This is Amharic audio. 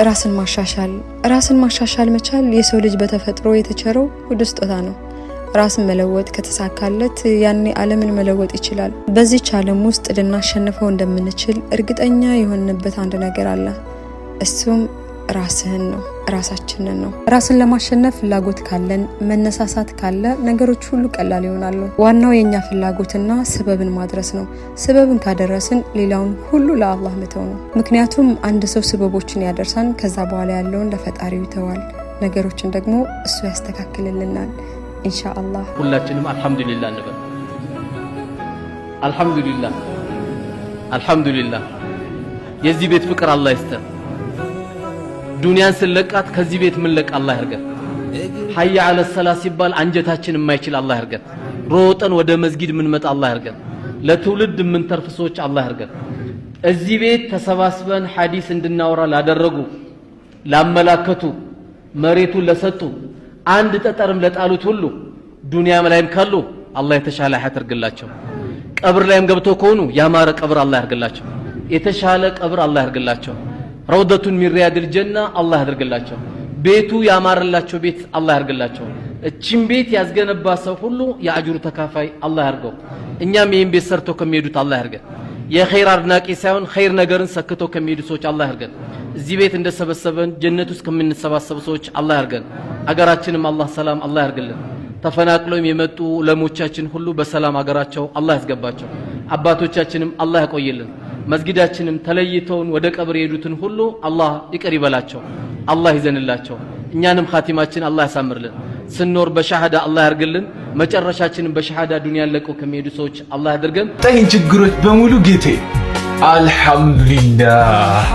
ራስን ማሻሻል መቻል የሰው ልጅ በተፈጥሮ የተቸረው ውድ ስጦታ ነው። ራስን መለወጥ ከተሳካለት ያኔ ዓለምን መለወጥ ይችላል። በዚህ ዓለም ውስጥ ልናሸንፈው እንደምንችል እርግጠኛ የሆንበት አንድ ነገር አለ። እሱም ራሳችንን ነው። ራስን ለማሸነፍ ፍላጎት ካለን መነሳሳት ካለ ነገሮች ሁሉ ቀላል ይሆናሉ። ዋናው የኛ ፍላጎትና ሰበብን ማድረስ ነው። ሰበብን ካደረስን ሌላውን ሁሉ ለአላህ መተው ነው። ምክንያቱም አንድ ሰው ሰበቦችን ያደርሳን ከዛ በኋላ ያለውን ለፈጣሪው ይተዋል። ነገሮችን ደግሞ እሱ ያስተካክልልናል ኢንሻአላህ። ሁላችንም አልহামዱሊላህ እንበል። አልহামዱሊላህ የዚህ ቤት ፍቅር አላህ ይስጠን። ዱንያን ስለቃት ከዚህ ቤት ምን ለቅ አላህ ያርገን። ሐያ አለ ሰላት ሲባል አንጀታችን የማይችል አላህ ያርገን። ሮጠን ወደ መስጊድ ምን መጣ አላህ ያርገን። ለትውልድ ምን ተርፍ ሰዎች አላህ ያርገን። እዚህ ቤት ተሰባስበን ሐዲስ እንድናወራ ላደረጉ ላመላከቱ መሬቱን ለሰጡ አንድ ጠጠርም ለጣሉት ሁሉ ዱንያም ላይም ካሉ አላህ የተሻለ ሐያት ያርግላቸው። ቀብር ላይም ገብቶ ከሆኑ ያማረ ቀብር አላህ ያርግላቸው። የተሻለ ቀብር አላህ ያርግላቸው። ረውደቱን ሚን ሪያድል ጀና አላህ ያድርግላቸው። ቤቱ ያማረላቸው ቤት አላህ ያድርግላቸው። እቺን ቤት ያስገነባ ሰው ሁሉ የአጅሩ ተካፋይ አላህ ያርገው። እኛም ይሄን ቤት ሰርቶ ከሚሄዱት አላህ ያርገን። የኸይር አድናቂ ሳይሆን ኸይር ነገርን ሰክቶ ከሚሄዱ ሰዎች አላህ ያርገን። እዚህ ቤት እንደሰበሰበን ጀነት ውስጥ ከምንሰባሰቡ ሰዎች አላህ ያርገን። አገራችንም አላህ ሰላም አላህ ያርግልን። ተፈናቅለውም የመጡ ለሞቻችን ሁሉ በሰላም አገራቸው አላህ ያስገባቸው። አባቶቻችንም አላህ ያቆይልን። መስጊዳችንም ተለይተውን ወደ ቀብር የሄዱትን ሁሉ አላህ ይቅር ይበላቸው፣ አላህ ይዘንላቸው። እኛንም ኻቲማችን አላህ ያሳምርልን። ስንኖር በሻሃዳ አላህ ያርግልን። መጨረሻችንን በሻሃዳ ዱንያን ለቀው ከሚሄዱ ሰዎች አላህ ያድርገን። ጠይን ችግሮች በሙሉ ጌቴ አልহামዱሊላህ